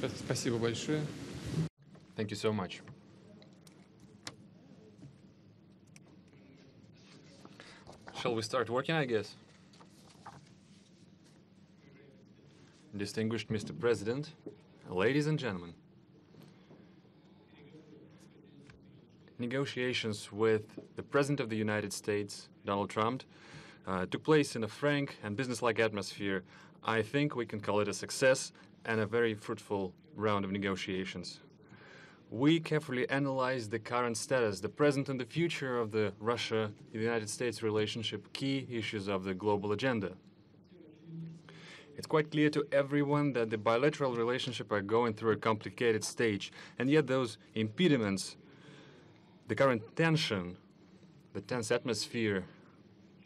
Спасибо большое. Thank you so much. Shall we start working, I guess? Distinguished Mr. President, ladies and gentlemen, negotiations with the President of the United States, Donald Trump, took place in a frank and business-like atmosphere. I think we can call it a success and a very fruitful round of negotiations. We carefully analyzed the current status, the present and the future of the Russia-United States relationship, key issues of the global agenda. It's quite clear to everyone that the bilateral relationship are going through a complicated stage, and yet those impediments, the current tension, the tense atmosphere,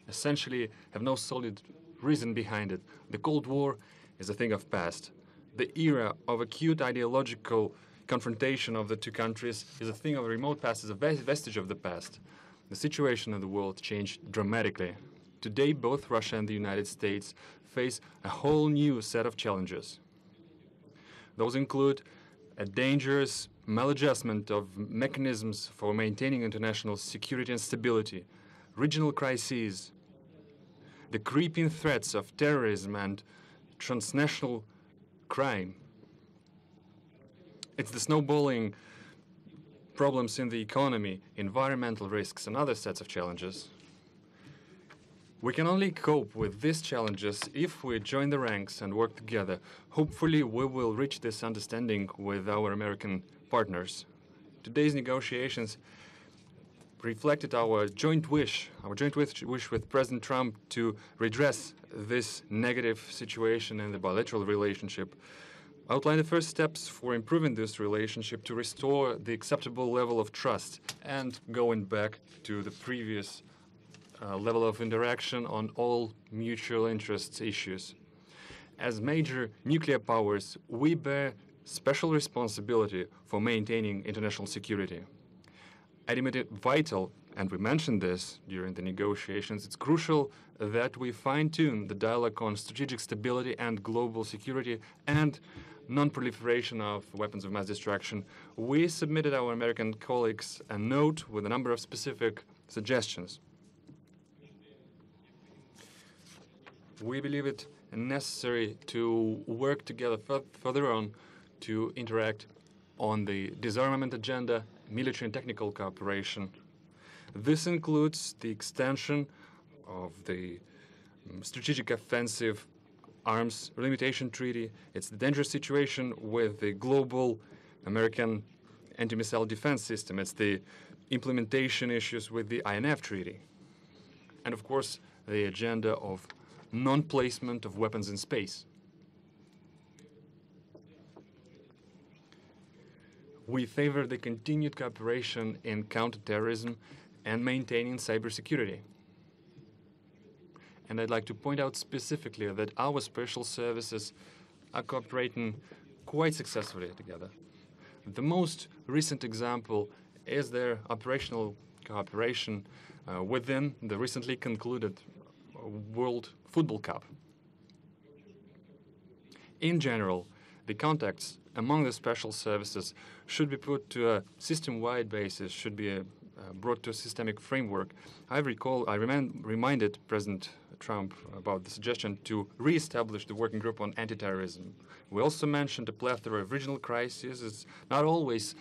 essentially have no solid reason behind it. The Cold War is a thing of past. The era of acute ideological confrontation of the two countries is a thing of remote past, is a vestige of the past. The situation in the world changed dramatically. Today, both Russia and the United States face a whole new set of challenges. Those include a dangerous maladjustment of mechanisms for maintaining international security and stability, regional crises, the creeping threats of terrorism and transnational crime. It's the snowballing problems in the economy, environmental risks, and other sets of challenges. We can only cope with these challenges if we join the ranks and work together. Hopefully, we will reach this understanding with our American partners. Today's negotiations reflected our joint wish with President Trump to redress this negative situation in the bilateral relationship, outline the first steps for improving this relationship to restore the acceptable level of trust and going back to the previous level of interaction on all mutual interests issues. As major nuclear powers, we bear special responsibility for maintaining international security. I deem it vital, and we mentioned this during the negotiations, it's crucial that we fine-tune the dialogue on strategic stability and global security and non-proliferation of weapons of mass destruction. We submitted our American colleagues a note with a number of specific suggestions. We believe it necessary to work together further on to interact on the disarmament agenda, military and technical cooperation. This includes the extension of the Strategic Offensive Arms Limitation Treaty. It's the dangerous situation with the global American anti-missile defense system. It's the implementation issues with the INF Treaty. And of course, the agenda of non-placement of weapons in space. We favor the continued cooperation in counterterrorism and maintaining cybersecurity. And I'd like to point out specifically that our special services are cooperating quite successfully together. The most recent example is their operational cooperation within the recently concluded World Football Cup. In general, the contacts among the special services should be put to a system-wide basis, should be brought to a systemic framework. I reminded President Trump about the suggestion to re-establish the working group on anti-terrorism. We also mentioned a plethora of regional crises. It's not always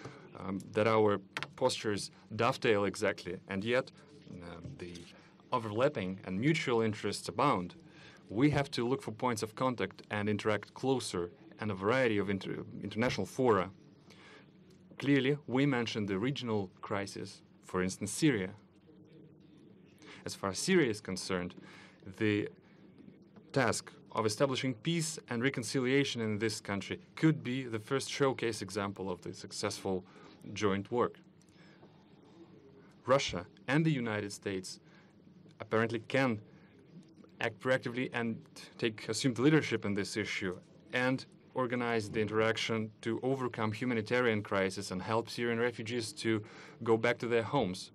that our postures dovetail exactly, and yet the overlapping and mutual interests abound. We have to look for points of contact and interact closer and a variety of international fora. Clearly, we mentioned the regional crisis, for instance, Syria. As far as Syria is concerned, the task of establishing peace and reconciliation in this country could be the first showcase example of the successful joint work. Russia and the United States apparently can act proactively and assume the leadership in this issue and organize the interaction to overcome humanitarian crisis and help Syrian refugees to go back to their homes.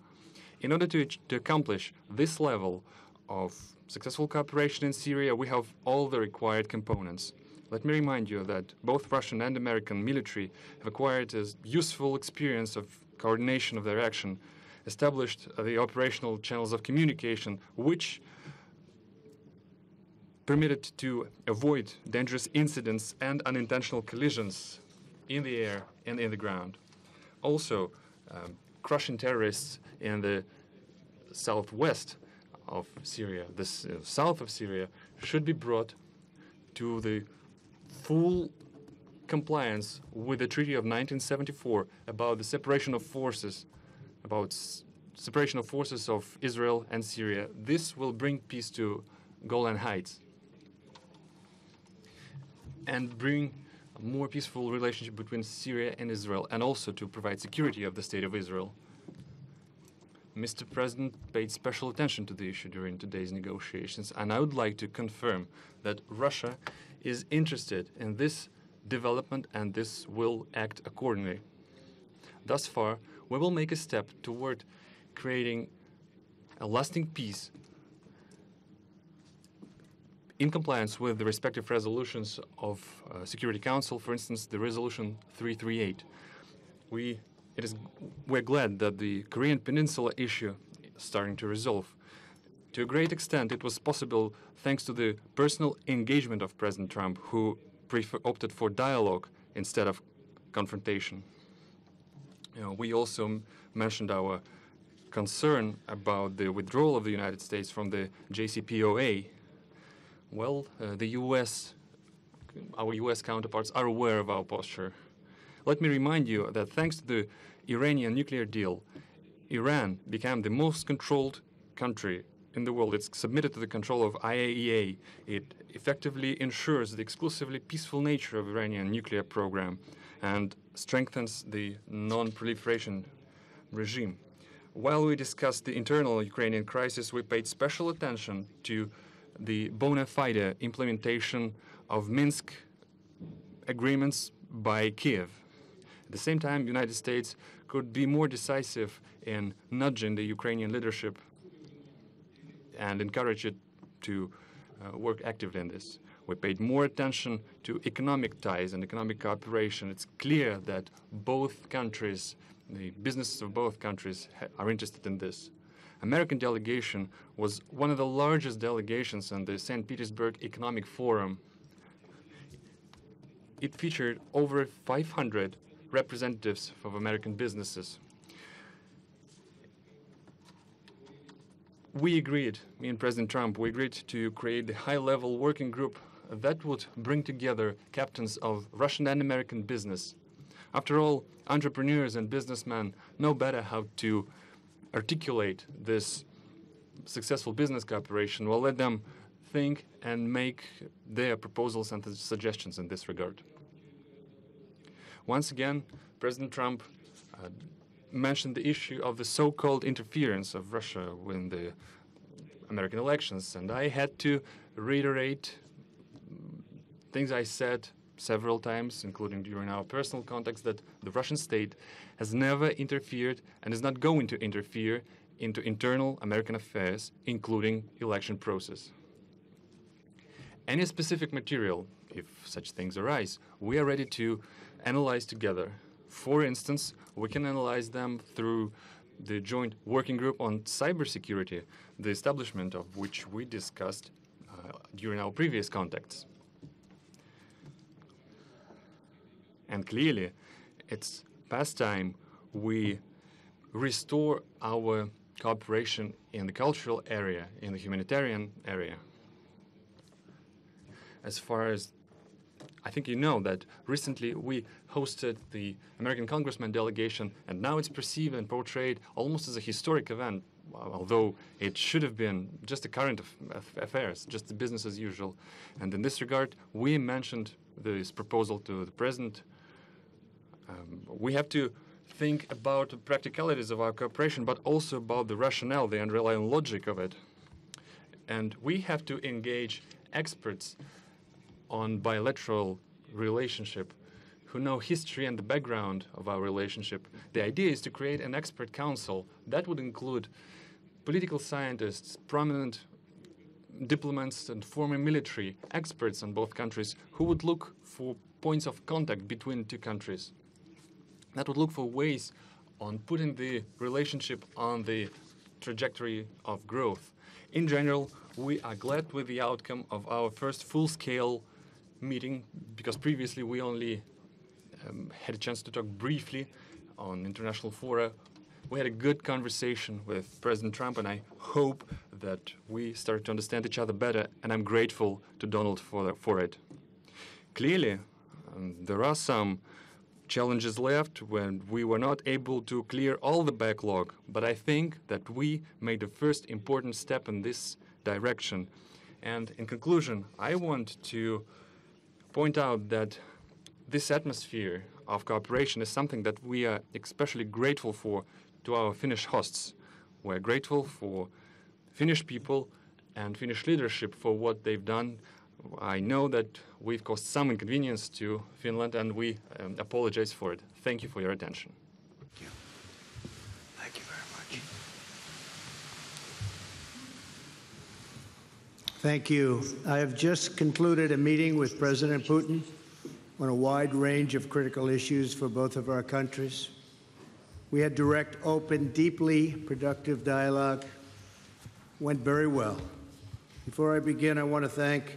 In order to accomplish this level of successful cooperation in Syria, we have all the required components. Let me remind you that both Russian and American military have acquired a useful experience of coordination of their action, established the operational channels of communication, which permitted to avoid dangerous incidents and unintentional collisions in the air and in the ground. Also, crushing terrorists in the southwest of Syria, the south of Syria, should be brought to the full compliance with the Treaty of 1974 about the separation of forces, separation of forces of Israel and Syria. This will bring peace to Golan Heights and bring a more peaceful relationship between Syria and Israel, and also to provide security of the State of Israel. Mr. President paid special attention to the issue during today's negotiations, and I would like to confirm that Russia is interested in this development and this will act accordingly. Thus far, we will make a step toward creating a lasting peace in compliance with the respective resolutions of Security Council, for instance, the Resolution 338. We're glad that the Korean Peninsula issue is starting to resolve. To a great extent, it was possible thanks to the personal engagement of President Trump, who opted for dialogue instead of confrontation. We also mentioned our concern about the withdrawal of the United States from the Jcpoa. Well, our U.S. counterparts are aware of our posture. Let me remind you that thanks to the Iranian nuclear deal, Iran became the most controlled country in the world. It's submitted to the control of IAEA. It effectively ensures the exclusively peaceful nature of Iranian nuclear program and strengthens the non-proliferation regime. While we discussed the internal Ukrainian crisis, we paid special attention to the bona fide implementation of Minsk agreements by Kiev. At the same time, the United States could be more decisive in nudging the Ukrainian leadership and encourage it to work actively in this. We paid more attention to economic ties and economic cooperation. It's clear that both countries, the businesses of both countries, are interested in this. American delegation was one of the largest delegations on the St. Petersburg Economic Forum. It featured over 500 representatives of American businesses. We agreed, me and President Trump, we agreed to create a high-level working group that would bring together captains of Russian and American business. After all, entrepreneurs and businessmen know better how to articulate this successful business cooperation. We'll let them think and make their proposals and suggestions in this regard. Once again, President Trump mentioned the issue of the so-called interference of Russia in the American elections, and I had to reiterate things I said several times, including during our personal contacts, that the Russian state has never interfered and is not going to interfere into internal American affairs, including election process. Any specific material, if such things arise, we are ready to analyze together. For instance, we can analyze them through the joint working group on cybersecurity, the establishment of which we discussed during our previous contacts. And clearly, it's past time we restore our cooperation in the cultural area, in the humanitarian area. As far as I think you know that recently we hosted the American Congressman delegation, and now it's perceived and portrayed almost as a historic event, although it should have been just a current affairs, just the business as usual. And in this regard, we mentioned this proposal to the President. We have to think about the practicalities of our cooperation, but also about the rationale, the underlying logic of it. And we have to engage experts on bilateral relationship who know history and the background of our relationship. The idea is to create an expert council that would include political scientists, prominent diplomats and former military experts on both countries who would look for points of contact between two countries, that would look for ways on putting the relationship on the trajectory of growth. In general, we are glad with the outcome of our first full-scale meeting, because previously we only had a chance to talk briefly on international fora. We had a good conversation with President Trump, and I hope that we start to understand each other better, and I'm grateful to Donald for it. Clearly, there are some challenges left when we were not able to clear all the backlog, but I think that we made the first important step in this direction. And in conclusion, I want to point out that this atmosphere of cooperation is something that we are especially grateful for to our Finnish hosts. We're grateful for Finnish people and Finnish leadership for what they've done. I know that we've caused some inconvenience to Finland, and we apologize for it. Thank you for your attention. Thank you. Thank you very much. Thank you. I have just concluded a meeting with President Putin on a wide range of critical issues for both of our countries. We had direct, open, deeply productive dialogue. Went very well. Before I begin, I want to thank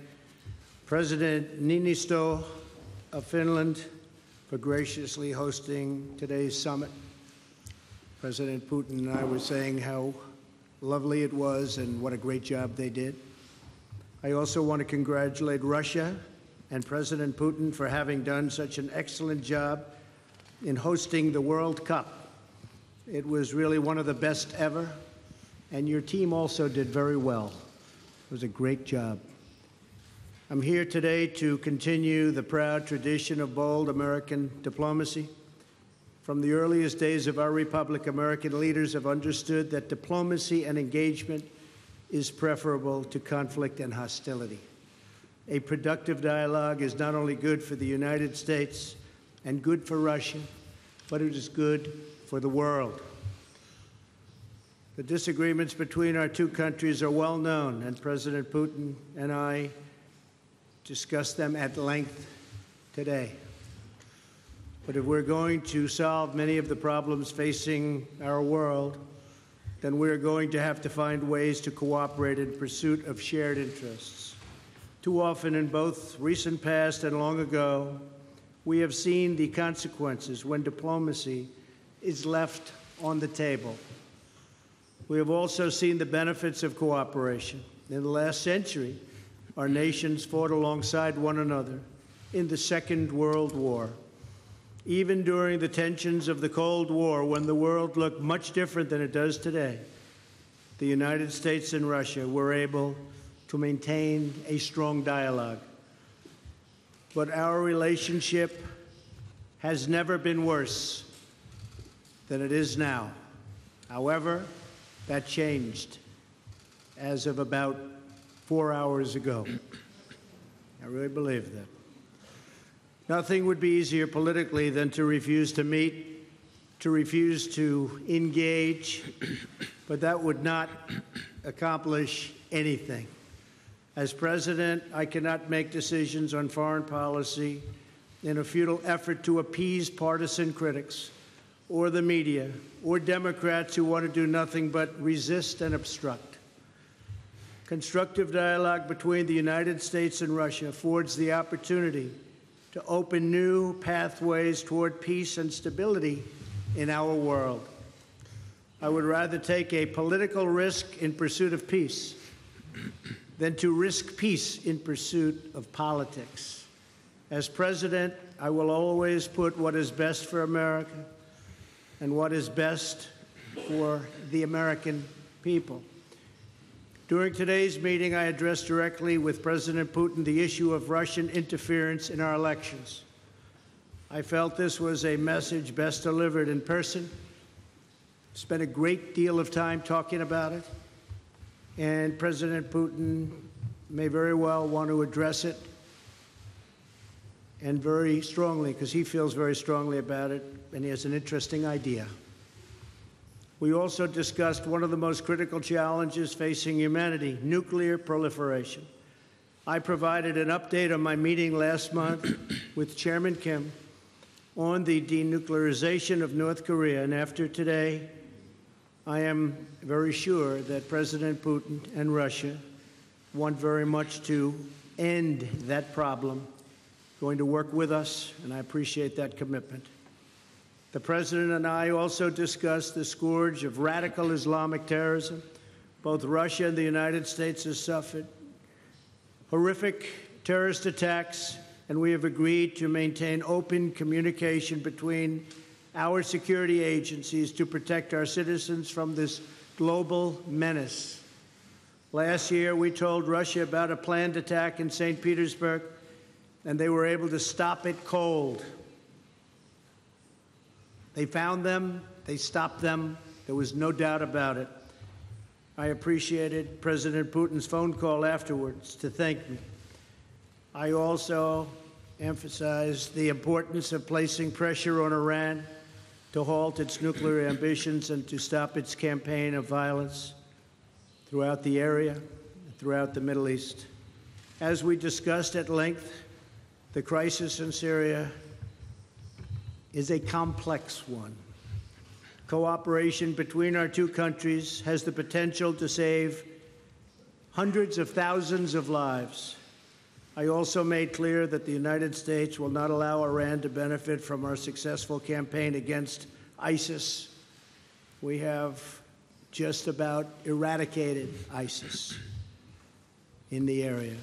President Niinistö of Finland for graciously hosting today's summit. President Putin and I were saying how lovely it was and what a great job they did. I also want to congratulate Russia and President Putin for having done such an excellent job in hosting the World Cup. It was really one of the best ever, and your team also did very well. It was a great job. I'm here today to continue the proud tradition of bold American diplomacy. From the earliest days of our republic, American leaders have understood that diplomacy and engagement is preferable to conflict and hostility. A productive dialogue is not only good for the United States and good for Russia, but it is good for the world. The disagreements between our two countries are well known, and President Putin and I discussed them at length today. But if we're going to solve many of the problems facing our world, then we're going to have to find ways to cooperate in pursuit of shared interests. Too often in both recent past and long ago, we have seen the consequences when diplomacy is left on the table. We have also seen the benefits of cooperation. In the last century, our nations fought alongside one another in the Second World War. Even during the tensions of the Cold War, when the world looked much different than it does today, the United States and Russia were able to maintain a strong dialogue. But our relationship has never been worse than it is now. However, that changed as of about 4 hours ago. I really believe that. Nothing would be easier politically than to refuse to meet, to refuse to engage, but that would not accomplish anything. As president, I cannot make decisions on foreign policy in a futile effort to appease partisan critics or the media or Democrats who want to do nothing but resist and obstruct. Constructive dialogue between the United States and Russia affords the opportunity to open new pathways toward peace and stability in our world. I would rather take a political risk in pursuit of peace than to risk peace in pursuit of politics. As president, I will always put what is best for America and what is best for the American people. During today's meeting, I addressed directly with President Putin the issue of Russian interference in our elections. I felt this was a message best delivered in person. Spent a great deal of time talking about it, and President Putin may very well want to address it, and very strongly, because he feels very strongly about it, and he has an interesting idea. We also discussed one of the most critical challenges facing humanity, nuclear proliferation. I provided an update on my meeting last month with Chairman Kim on the denuclearization of North Korea, and after today, I am very sure that President Putin and Russia want very much to end that problem, going to work with us, and I appreciate that commitment. The President and I also discussed the scourge of radical Islamic terrorism. Both Russia and the United States have suffered horrific terrorist attacks, and we have agreed to maintain open communication between our security agencies to protect our citizens from this global menace. Last year, we told Russia about a planned attack in St. Petersburg, and they were able to stop it cold. They found them, they stopped them, there was no doubt about it. I appreciated President Putin's phone call afterwards to thank me. I also emphasized the importance of placing pressure on Iran to halt its nuclear ambitions and to stop its campaign of violence throughout the area, throughout the Middle East. As we discussed at length, the crisis in Syria is a complex one. Cooperation between our two countries has the potential to save hundreds of thousands of lives. I also made clear that the United States will not allow Iran to benefit from our successful campaign against ISIS. We have just about eradicated ISIS in the area.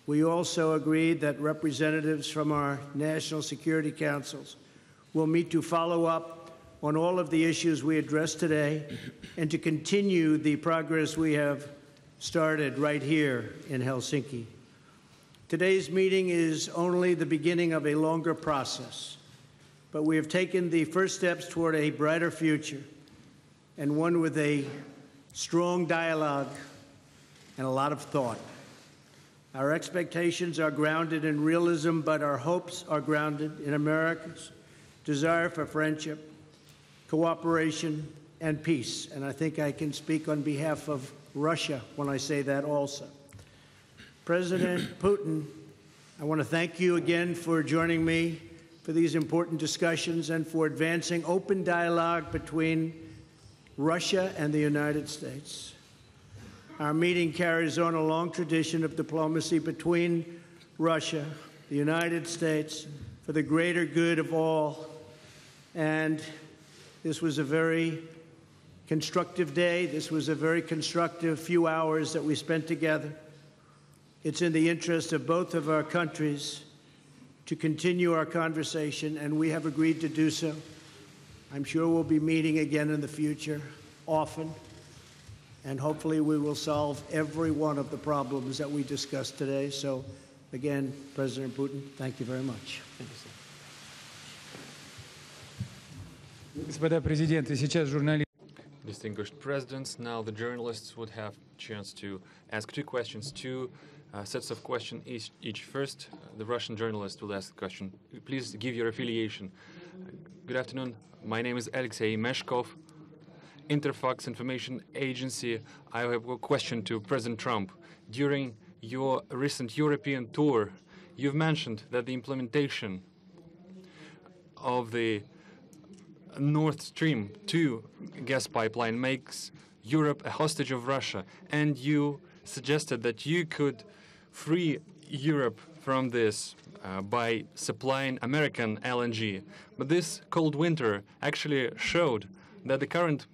We also agreed that representatives from our national security councils will meet to follow up on all of the issues we addressed today and to continue the progress we have started right here in Helsinki. Today's meeting is only the beginning of a longer process, but we have taken the first steps toward a brighter future and one with a strong dialogue and a lot of thought. Our expectations are grounded in realism, but our hopes are grounded in America's desire for friendship, cooperation, and peace. And I think I can speak on behalf of Russia when I say that also. President Putin, I want to thank you again for joining me for these important discussions and for advancing open dialogue between Russia and the United States. Our meeting carries on a long tradition of diplomacy between Russia, the United States, for the greater good of all. And this was a very constructive day. This was a very constructive few hours that we spent together. It's in the interest of both of our countries to continue our conversation, and we have agreed to do so. I'm sure we'll be meeting again in the future, often, and hopefully we will solve every one of the problems that we discussed today. So, again, President Putin, thank you very much. Thank you, sir. Господа президенты, сейчас журналисты. Distinguished presidents, now the journalists would have a chance to ask two questions, two sets of questions each. First, the Russian journalist will ask the question. Please give your affiliation. Good afternoon. My name is Alexei Meshkov, Interfax Information Agency. I have a question to President Trump. During your recent European tour, you've mentioned that the implementation of the Nord Stream 2 gas pipeline makes Europe a hostage of Russia, and you suggested that you could free Europe from this by supplying American LNG. But this cold winter actually showed that the current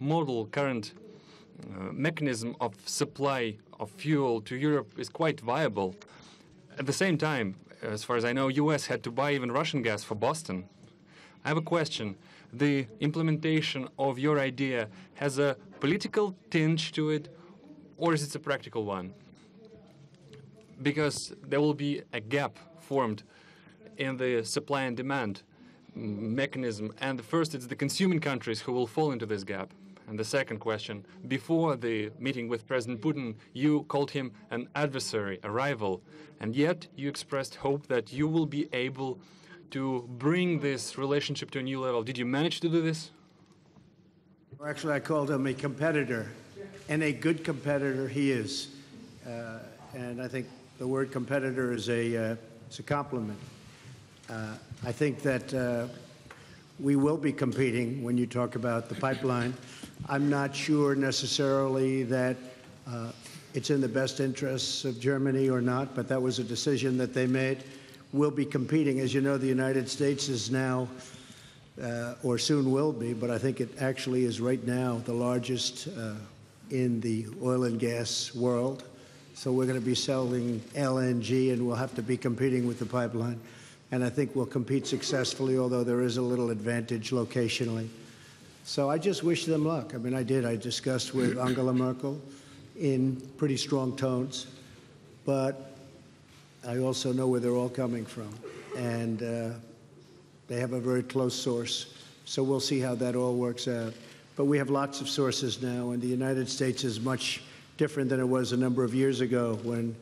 mechanism of supply of fuel to Europe is quite viable. At the same time, as far as I know, US had to buy even Russian gas for Boston. I have a question. The implementation of your idea has a political tinge to it, or is it a practical one? Because there will be a gap formed in the supply and demand mechanism, and the first, it's the consuming countries who will fall into this gap. And the second question, before the meeting with President Putin, you called him an adversary, a rival, and yet you expressed hope that you will be able to bring this relationship to a new level. Did you manage to do this? Actually, I called him a competitor, and a good competitor he is. And I think the word competitor is it's a compliment. I think that we will be competing when you talk about the pipeline. I'm not sure necessarily that it's in the best interests of Germany or not, but that was a decision that they made. We'll be competing. As you know, the United States is now, or soon will be, but I think it actually is right now the largest in the oil and gas world. So we're going to be selling LNG, and we'll have to be competing with the pipeline. And I think we'll compete successfully, although there is a little advantage locationally. So I just wish them luck. I mean, I did. I discussed with Angela Merkel in pretty strong tones, but I also know where they're all coming from. And they have a very close source. So we'll see how that all works out. But we have lots of sources now, and the United States is much different than it was a number of years ago when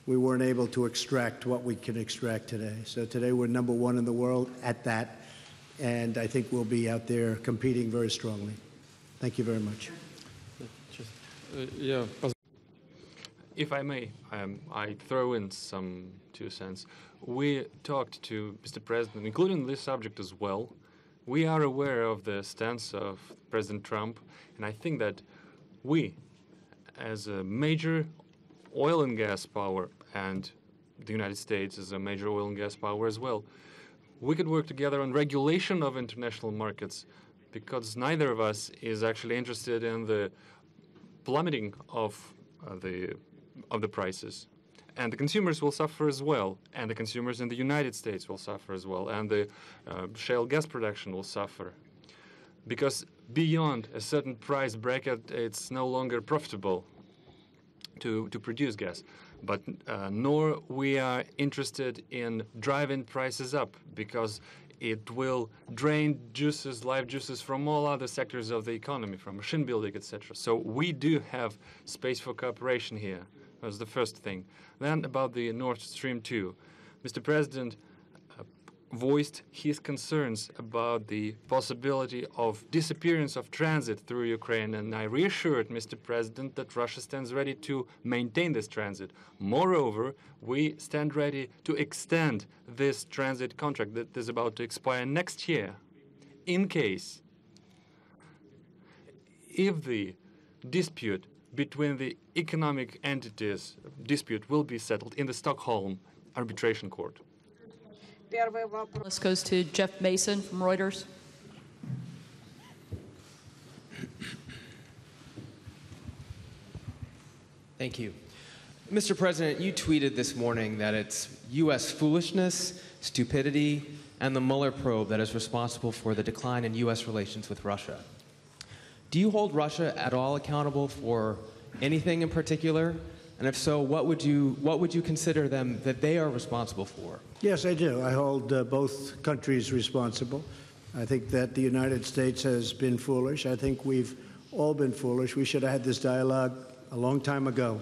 we weren't able to extract what we can extract today. So today we're number one in the world at that, and I think we'll be out there competing very strongly. Thank you very much. If I may, I throw in some 2 cents. We talked to Mr. President, including this subject as well. We are aware of the stance of President Trump, and I think that we, as a major oil and gas power, and the United States is a major oil and gas power as well, we could work together on regulation of international markets, because neither of us is actually interested in the plummeting of the prices. And the consumers will suffer as well, and the consumers in the United States will suffer as well, and the shale gas production will suffer. Because beyond a certain price bracket, it's no longer profitable to produce gas. But nor we are interested in driving prices up, because it will drain juices, life juices from all other sectors of the economy, from machine building, etc. So we do have space for cooperation here. That's the first thing. Then about the Nord Stream 2. Mr. President voiced his concerns about the possibility of disappearance of transit through Ukraine, and I reassured Mr. President that Russia stands ready to maintain this transit. Moreover, we stand ready to extend this transit contract that is about to expire next year, in case if the dispute between the economic entities will be settled in the Stockholm Arbitration Court. This goes to Jeff Mason from Reuters. Thank you. Mr. President, you tweeted this morning that it's U.S. foolishness, stupidity, and the Mueller probe that is responsible for the decline in U.S. relations with Russia. Do you hold Russia at all accountable for anything in particular? And if so, what would you consider them that they are responsible for? Yes, I do. I hold both countries responsible. I think that the United States has been foolish. I think we've all been foolish. We should have had this dialogue a long time ago,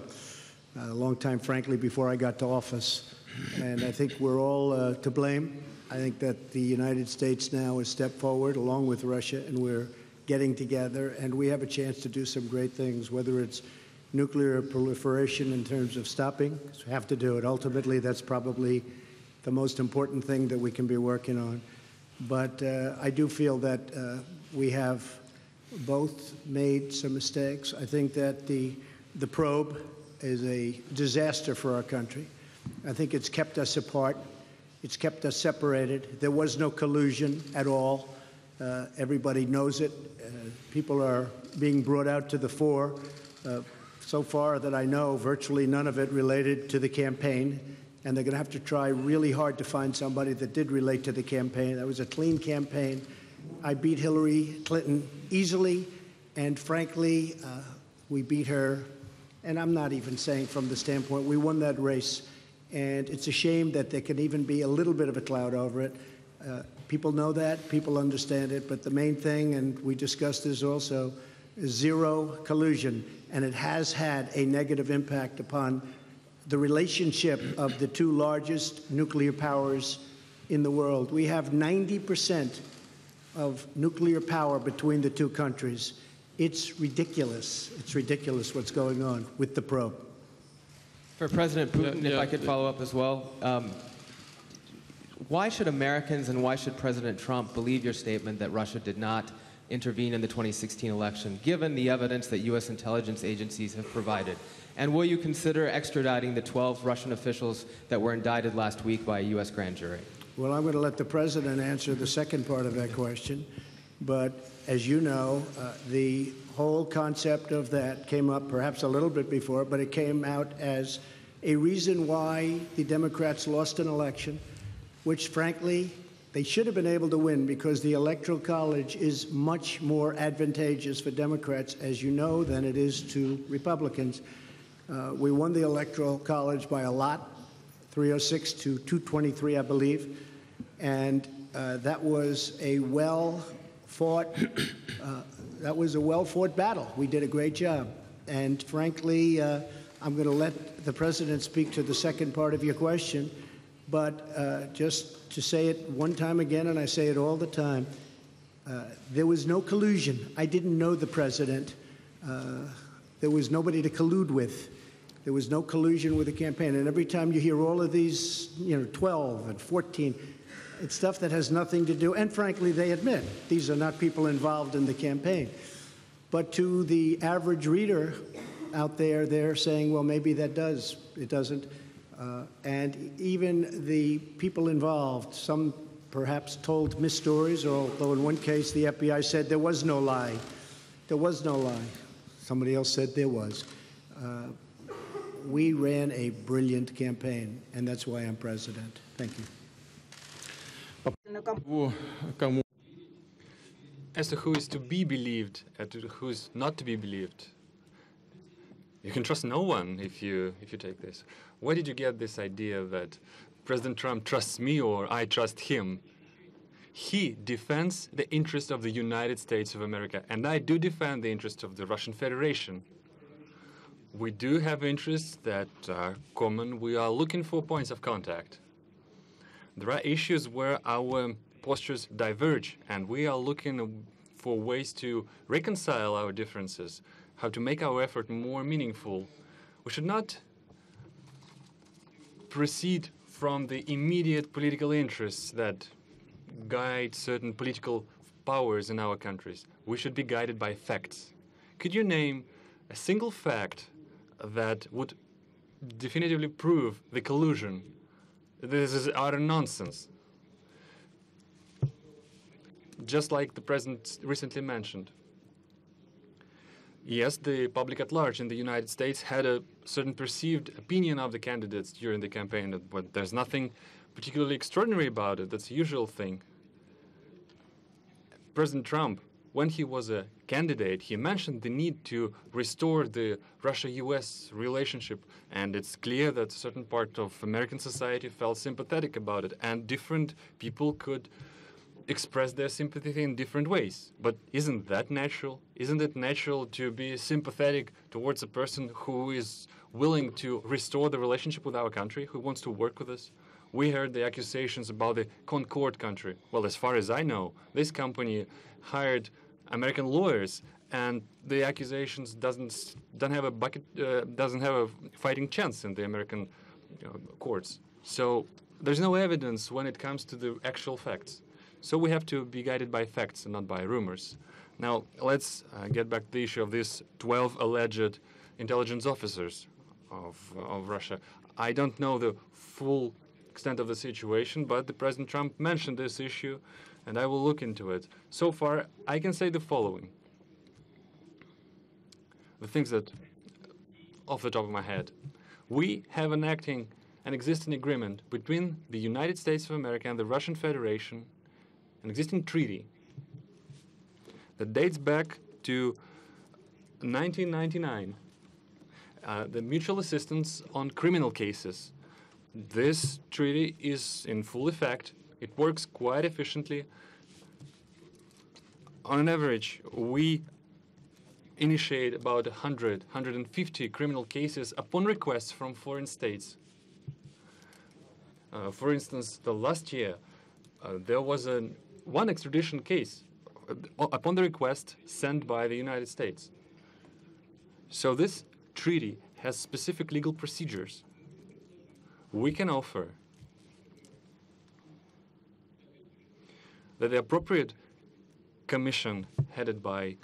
a long time, frankly, before I got to office. And I think we're all to blame. I think that the United States now has stepped forward along with Russia, and we're getting together, and we have a chance to do some great things, whether it's nuclear proliferation in terms of stopping. We have to do it. Ultimately, that's probably the most important thing that we can be working on. But I do feel that we have both made some mistakes. I think that the probe is a disaster for our country. I think it's kept us apart. It's kept us separated. There was no collusion at all. Everybody knows it. People are being brought out to the fore. So far that I know, virtually none of it related to the campaign, and they're going to have to try really hard to find somebody that did relate to the campaign. That was a clean campaign. I beat Hillary Clinton easily, and frankly, we beat her, and I'm not even saying from the standpoint, we won that race, and it's a shame that there can even be a little bit of a cloud over it. People know that, people understand it, but the main thing, and we discussed this also, is zero collusion. And it has had a negative impact upon the relationship of the two largest nuclear powers in the world. We have 90% of nuclear power between the two countries, It's ridiculous. It's ridiculous what's going on with the probe. For President Putin, Yeah, if I could yeah. follow up as well, why should Americans and why should President Trump believe your statement that Russia did not intervene in the 2016 election, given the evidence that U.S. intelligence agencies have provided? And will you consider extraditing the 12 Russian officials that were indicted last week by a U.S. grand jury? Well, I'm going to let the president answer the second part of that question. But as you know, the whole concept of that came up perhaps a little bit before, but it came out as a reason why the Democrats lost an election, which, frankly, they should have been able to win because the Electoral College is much more advantageous for Democrats, as you know, than it is to Republicans. We won the Electoral College by a lot, 306 to 223, I believe. And that was a well-fought battle. We did a great job. And frankly, I'm going to let the president speak to the second part of your question. But just to say it one time again, and I say it all the time, there was no collusion. I didn't know the president. There was nobody to collude with. There was no collusion with the campaign. And every time you hear all of these, 12 and 14, it's stuff that has nothing to do. And frankly, they admit these are not people involved in the campaign. But to the average reader out there, they're saying, well, maybe that does. It doesn't. And even the people involved, some perhaps told misstories, although in one case the FBI said there was no lie. There was no lie. Somebody else said there was. We ran a brilliant campaign, and that's why I'm president. Thank you. As to who is to be believed and to who is not to be believed, you can trust no one if you take this. Where did you get this idea that President Trump trusts me or I trust him? He defends the interest of the United States of America, and I do defend the interest of the Russian Federation. We do have interests that are common. We are looking for points of contact. There are issues where our postures diverge, and we are looking for ways to reconcile our differences, how to make our effort more meaningful. We should not proceed from the immediate political interests that guide certain political powers in our countries. We should be guided by facts. Could you name a single fact that would definitively prove the collusion? This is utter nonsense. Just like the president recently mentioned. Yes, the public at large in the United States had a certain perceived opinion of the candidates during the campaign, but there's nothing particularly extraordinary about it. That's a usual thing. President Trump, when he was a candidate, he mentioned the need to restore the Russia-US relationship, and it's clear that a certain part of American society felt sympathetic about it, and different people could express their sympathy in different ways. But isn't that natural? Isn't it natural to be sympathetic towards a person who is willing to restore the relationship with our country, who wants to work with us? We heard the accusations about the Concord country. Well, as far as I know, this company hired American lawyers, and the accusations doesn't have a fighting chance in the American courts. So there's no evidence when it comes to the actual facts. So we have to be guided by facts and not by rumors. Now, let's get back to the issue of these 12 alleged intelligence officers of Russia. I don't know the full extent of the situation, but the President Trump mentioned this issue, and I will look into it. So far, I can say the following. The things that, off the top of my head, we have an existing agreement between the United States of America and the Russian Federation, an existing treaty that dates back to 1999, the mutual assistance on criminal cases. This treaty is in full effect. It works quite efficiently. On an average, we initiate about 150 criminal cases upon requests from foreign states. For instance, the last year, there was one extradition case upon the request sent by the United States. So this treaty has specific legal procedures. We can offer that the appropriate commission headed by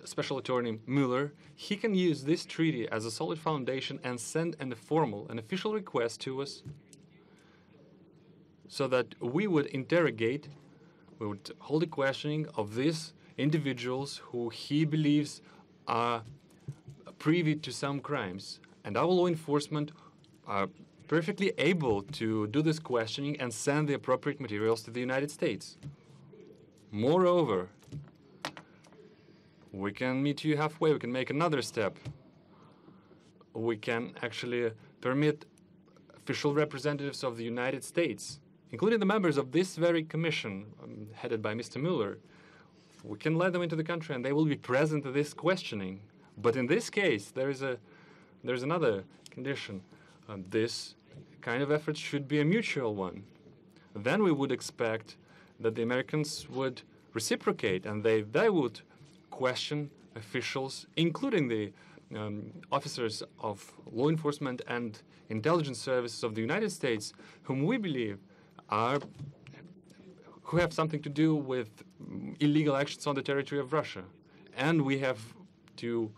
Special Attorney Mueller, he can use this treaty as a solid foundation and send an official request to us so that we would interrogate, we would hold a questioning of these individuals who he believes are privy to some crimes. And our law enforcement are perfectly able to do this questioning and send the appropriate materials to the United States. Moreover, we can meet you halfway, we can make another step. We can actually permit official representatives of the United States, including the members of this very commission headed by Mr. Mueller, we can let them into the country and they will be present at this questioning. But in this case, there's another condition. This kind of effort should be a mutual one. Then we would expect that the Americans would reciprocate and they would question officials, including the officers of law enforcement and intelligence services of the United States, whom we believe who have something to do with illegal actions on the territory of Russia. And we have to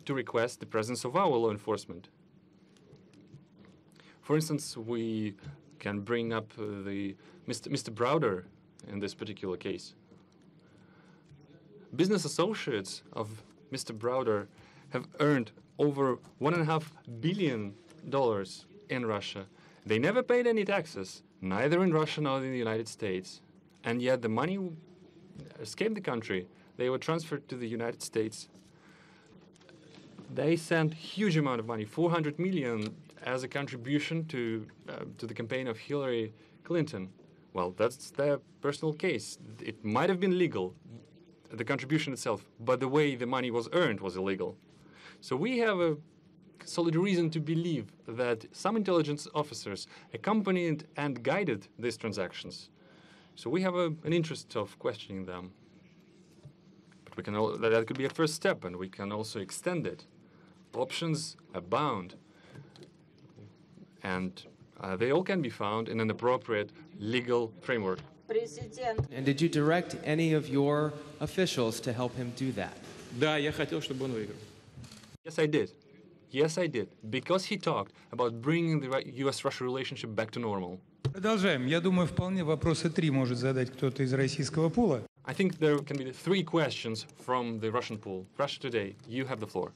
request the presence of our law enforcement. For instance, we can bring up Mr. Browder in this particular case. Business associates of Mr. Browder have earned over $1.5 billion in Russia. They never paid any taxes, neither in Russia nor in the United States. And yet the money escaped the country. They were transferred to the United States. They sent huge amount of money, $400 million, as a contribution to the campaign of Hillary Clinton. Well, that's their personal case. It might have been legal, the contribution itself, but the way the money was earned was illegal. So we have a solid reason to believe that some intelligence officers accompanied and guided these transactions. So we have an interest of questioning them. But we can that could be a first step, and we can also extend it. Options abound, and they all can be found in an appropriate legal framework. And did you direct any of your officials to help him do that? Да, я хотел, чтобы он выиграл. Yes, I did. Yes, I did. Because he talked about bringing the U.S.-Russia relationship back to normal. Продолжаем. Я думаю, вполне вопросы 3 может задать кто-то из российского пула. I think there can be 3 questions from the Russian pool. Russia Today, you have the floor.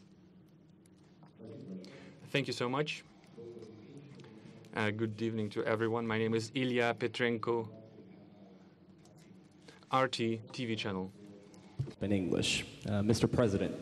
Thank you so much. Good evening to everyone. My name is Ilya Petrenko, RT TV channel. In English. Mr. President,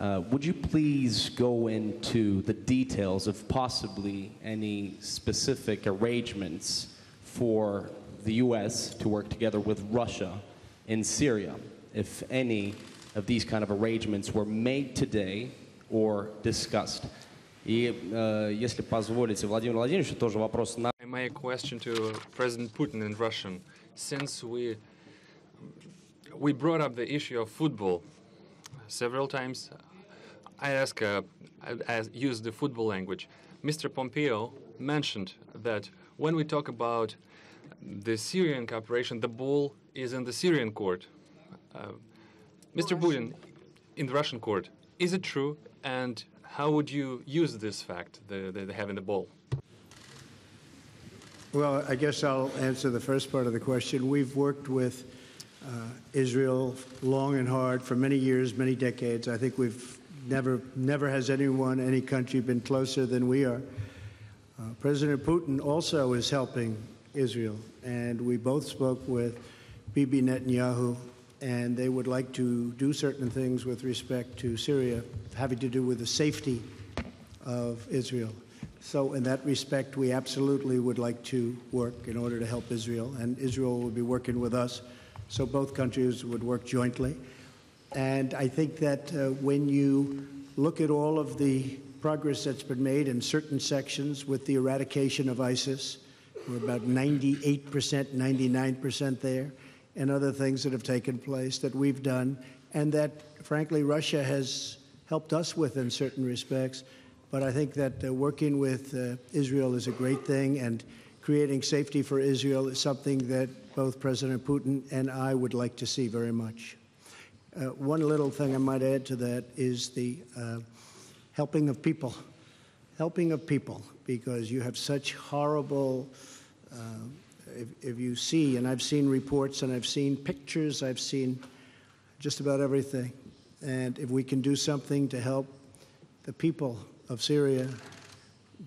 would you please go into the details of possibly any specific arrangements for the U.S. to work together with Russia in Syria, if any of these kind of arrangements were made today or discussed? И, если позволите, Владимир Владимирович, тоже вопрос на... My question to President Putin in Russian. Since we brought up the issue of football several times, I used the football language. Mr. Pompeo mentioned that when we talk about the Syrian cooperation, the ball is in the Syrian court. Mr. Putin, in the Russian court, is it true? And how would you use this fact, the having the ball? Well, I guess I'll answer the first part of the question. We've worked with Israel long and hard for many years, many decades. I think we've never has any country been closer than we are. President Putin also is helping Israel, and we both spoke with Bibi Netanyahu, and they would like to do certain things with respect to Syria, having to do with the safety of Israel. So in that respect, we absolutely would like to work in order to help Israel, and Israel will be working with us, so both countries would work jointly. And I think that when you look at all of the progress that's been made in certain sections with the eradication of ISIS We're about 98%, 99% there, and other things that have taken place that we've done, and that, frankly, Russia has helped us with in certain respects. But I think that working with Israel is a great thing, and creating safety for Israel is something that both President Putin and I would like to see very much. One little thing I might add to that is the helping of people. Helping of people, because you have such horrible, if you see, and I've seen reports and I've seen pictures, I've seen just about everything. And if we can do something to help the people of Syria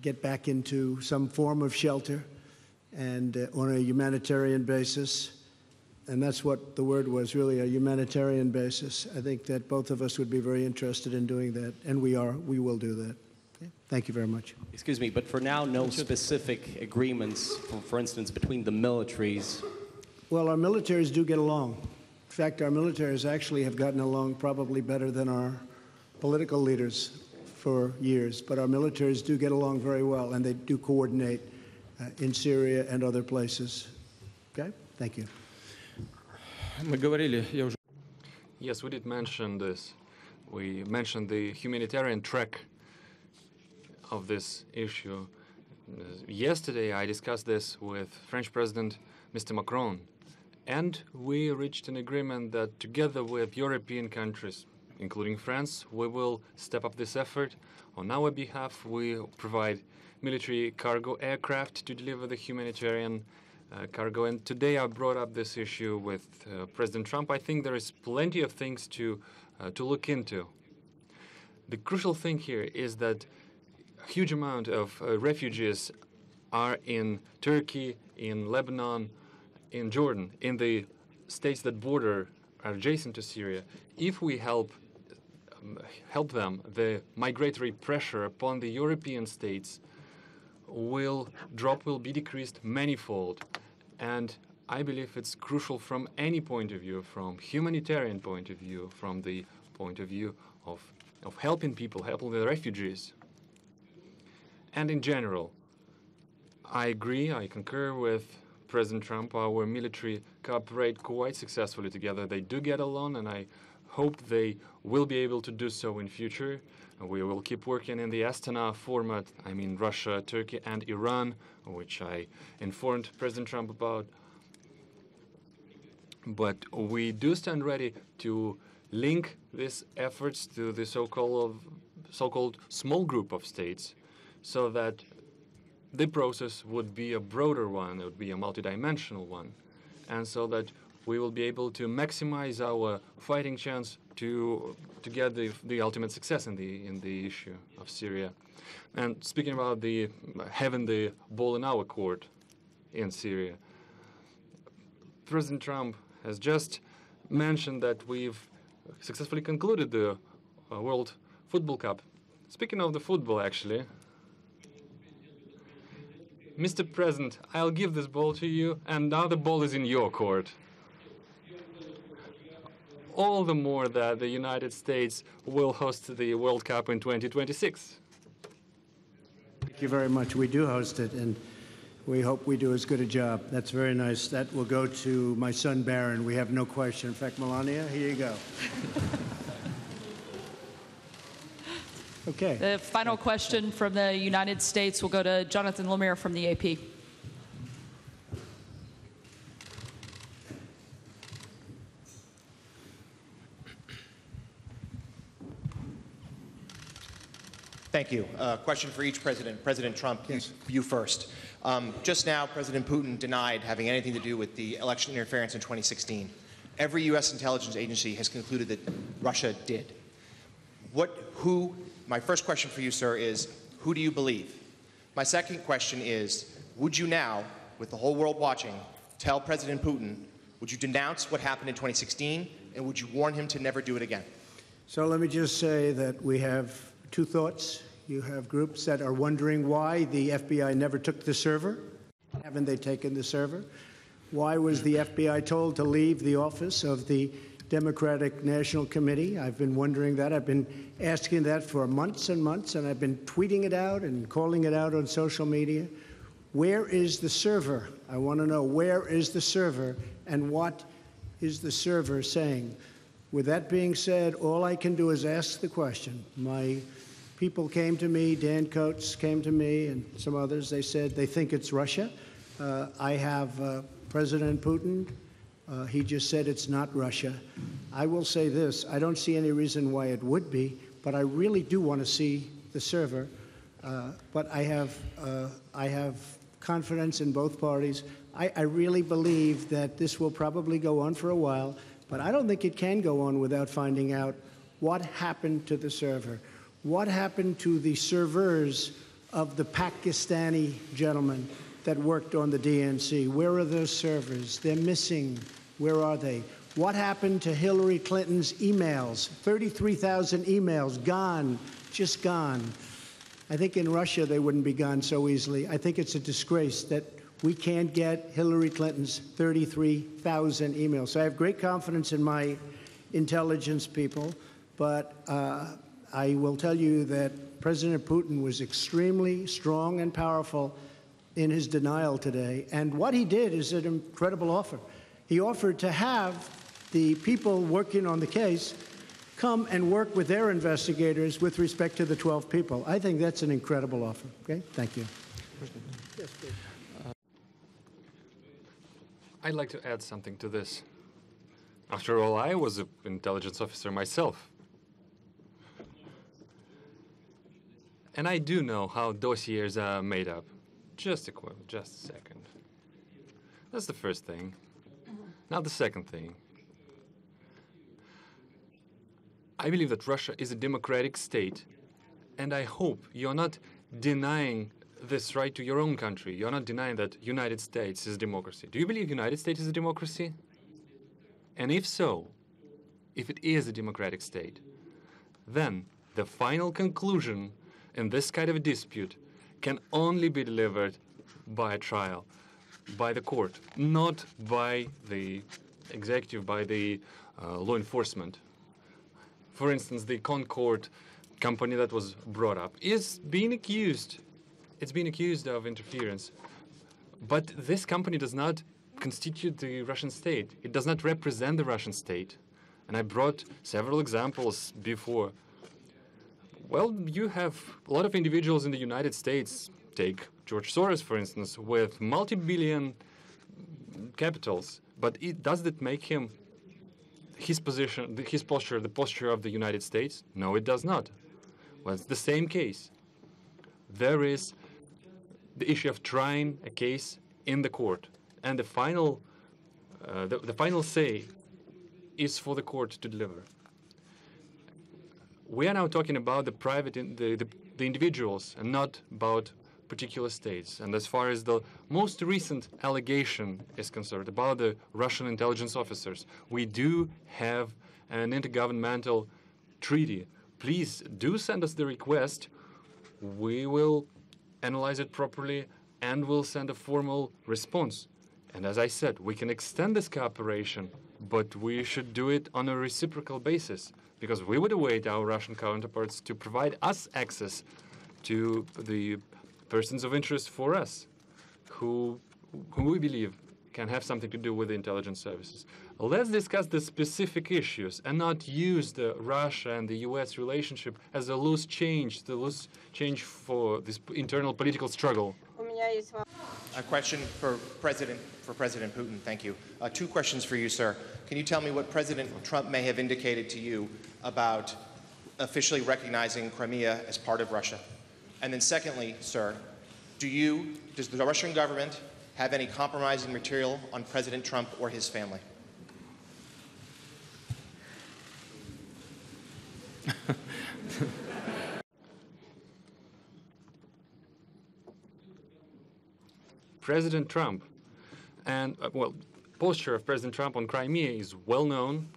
get back into some form of shelter and on a humanitarian basis, and that's what the word was, really, a humanitarian basis, I think that both of us would be very interested in doing that, and we will do that. Okay? Thank you very much. Excuse me, but for now, no specific agreements, for instance, between the militaries? Well, our militaries do get along. In fact, our militaries actually have gotten along probably better than our political leaders for years, but our militaries do get along very well, and they do coordinate in Syria and other places. Okay? Thank you. Yes, we did mention this. We mentioned the humanitarian track of this issue. Yesterday, I discussed this with French President Mr. Macron, and we reached an agreement that together with European countries, including France, we will step up this effort. On our behalf, we provide military cargo aircraft to deliver the humanitarian cargo. And today I brought up this issue with President Trump. I think there is plenty of things to look into. The crucial thing here is that a huge amount of refugees are in Turkey, in Lebanon, in Jordan, in the states that are adjacent to Syria. If we help them, the migratory pressure upon the European states will be decreased manifold. And I believe it's crucial from any point of view, from humanitarian point of view, from the point of view of helping people, helping the refugees. And in general, I agree, I concur with President Trump. Our military cooperate quite successfully together. They do get along, and I hope they will be able to do so in future. We will keep working in the Astana format, I mean Russia, Turkey, and Iran, which I informed President Trump about. But we do stand ready to link these efforts to the so-called small group of states, so that the process would be a broader one, it would be a multidimensional one, and so that we will be able to maximize our fighting chance to get the ultimate success in the issue of Syria. And speaking about having the ball in our court in Syria, President Trump has just mentioned that we've successfully concluded the World Football Cup. Speaking of the football, actually, Mr. President, I'll give this ball to you, and now the ball is in your court. All the more that the United States will host the World Cup in 2026. Thank you very much. We do host it, and we hope we do as good a job. That's very nice. That will go to my son, Barron. We have no question. In fact, Melania, here you go. Okay. The final question from the United States will go to Jonathan Lemire from the AP. Thank you. Question for each president. President Trump, yes. You first. Just now, President Putin denied having anything to do with the election interference in 2016. Every U.S. intelligence agency has concluded that Russia did. My first question for you, sir, is who do you believe? My second question is, would you now, with the whole world watching, tell President Putin, would you denounce what happened in 2016, and would you warn him to never do it again? So let me just say that we have two thoughts. You have groups that are wondering why the FBI never took the server. Haven't they taken the server? Why was the FBI told to leave the office of the Democratic National Committee? I've been wondering that. I've been asking that for months and months, and I've been tweeting it out and calling it out on social media. Where is the server? I want to know where is the server and what is the server saying? With that being said, all I can do is ask the question. My people came to me, Dan Coates came to me, and some others. They said they think it's Russia. I have President Putin. He just said it's not Russia. I will say this. I don't see any reason why it would be, but I really do want to see the server. But I have confidence in both parties. I really believe that this will probably go on for a while, but I don't think it can go on without finding out what happened to the server. What happened to the servers of the Pakistani gentlemen that worked on the DNC? Where are those servers? They're missing. Where are they? What happened to Hillary Clinton's emails? 33,000 emails, gone, just gone. I think in Russia they wouldn't be gone so easily. I think it's a disgrace that we can't get Hillary Clinton's 33,000 emails. So I have great confidence in my intelligence people, but I will tell you that President Putin was extremely strong and powerful in his denial today. And what he did is an incredible offer. He offered to have the people working on the case come and work with their investigators with respect to the 12 people. I think that's an incredible offer. Okay? Thank you. Yes, please. I'd like to add something to this. After all, I was an intelligence officer myself. And I do know how dossiers are made up. Just a second. That's the first thing. Now the second thing. I believe that Russia is a democratic state, and I hope you're not denying this right to your own country. You're not denying that United States is a democracy. Do you believe United States is a democracy? And if so, if it is a democratic state, then the final conclusion in this kind of a dispute can only be delivered by a trial, by the court, not by the executive, by the law enforcement. For instance, the Concord company that was brought up is being accused. It's been accused of interference. But this company does not constitute the Russian state. It does not represent the Russian state. And I brought several examples before. Well, you have a lot of individuals in the United States. Take George Soros, for instance, with multi-billion capitals. But does that make him, his position, his posture, the posture of the United States? No, it does not. Well, it's the same case. There is the issue of trying a case in the court, and the final say is for the court to deliver. We are now talking about the private, the individuals, and not about particular states. And as far as the most recent allegation is concerned about the Russian intelligence officers, we do have an intergovernmental treaty. Please do send us the request. We will analyze it properly and we'll send a formal response. And as I said, we can extend this cooperation, but we should do it on a reciprocal basis, because we would await our Russian counterparts to provide us access to the persons of interest for us, who we believe can have something to do with the intelligence services. Let's discuss the specific issues and not use the Russia and the U.S. relationship as a loose change, for this internal political struggle. A question for President Putin. Thank you. Two questions for you, sir. Can you tell me what President Trump may have indicated to you about officially recognizing Crimea as part of Russia? And then secondly, sir, does the Russian government have any compromising material on President Trump or his family? President Trump and, posture of President Trump on Crimea is well known,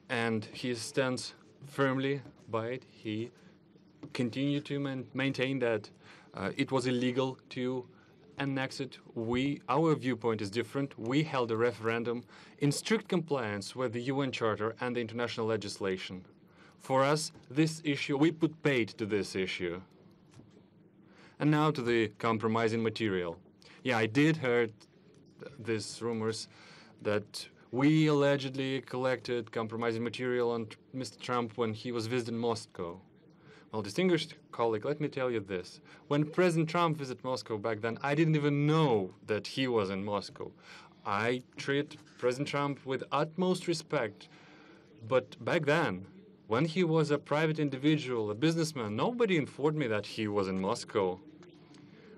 and he stands firmly by it. He continued to maintain that it was illegal to annex it. Our viewpoint is different. We held a referendum in strict compliance with the UN Charter and the international legislation. For us, this issue, we put paid to this issue. And now to the compromising material. Yeah, I did heard these rumors that we allegedly collected compromising material on Mr. Trump when he was visiting Moscow. Well, distinguished colleague, let me tell you this. When President Trump visited Moscow back then, I didn't even know that he was in Moscow. I treat President Trump with utmost respect. But back then, when he was a private individual, a businessman, nobody informed me that he was in Moscow.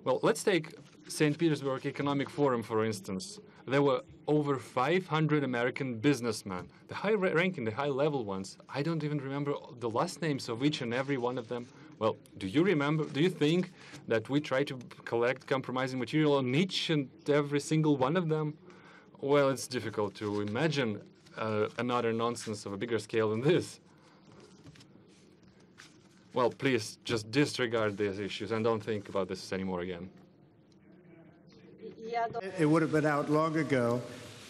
Well, let's take St. Petersburg Economic Forum, for instance. There were over 500 American businessmen, the high-ranking, the high-level ones. I don't even remember the last names of each and every one of them. Well, do you think that we try to collect compromising material on each and every single one of them? Well, it's difficult to imagine another nonsense of a bigger scale than this. Well, please, just disregard these issues and don't think about this anymore again. It would have been out long ago.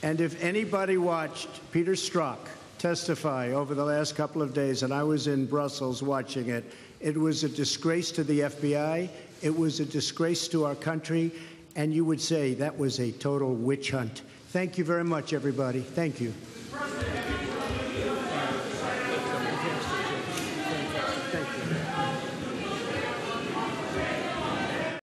And if anybody watched Peter Strzok testify over the last couple of days, and I was in Brussels watching it, it was a disgrace to the FBI. It was a disgrace to our country. And you would say that was a total witch hunt. Thank you very much, everybody. Thank you.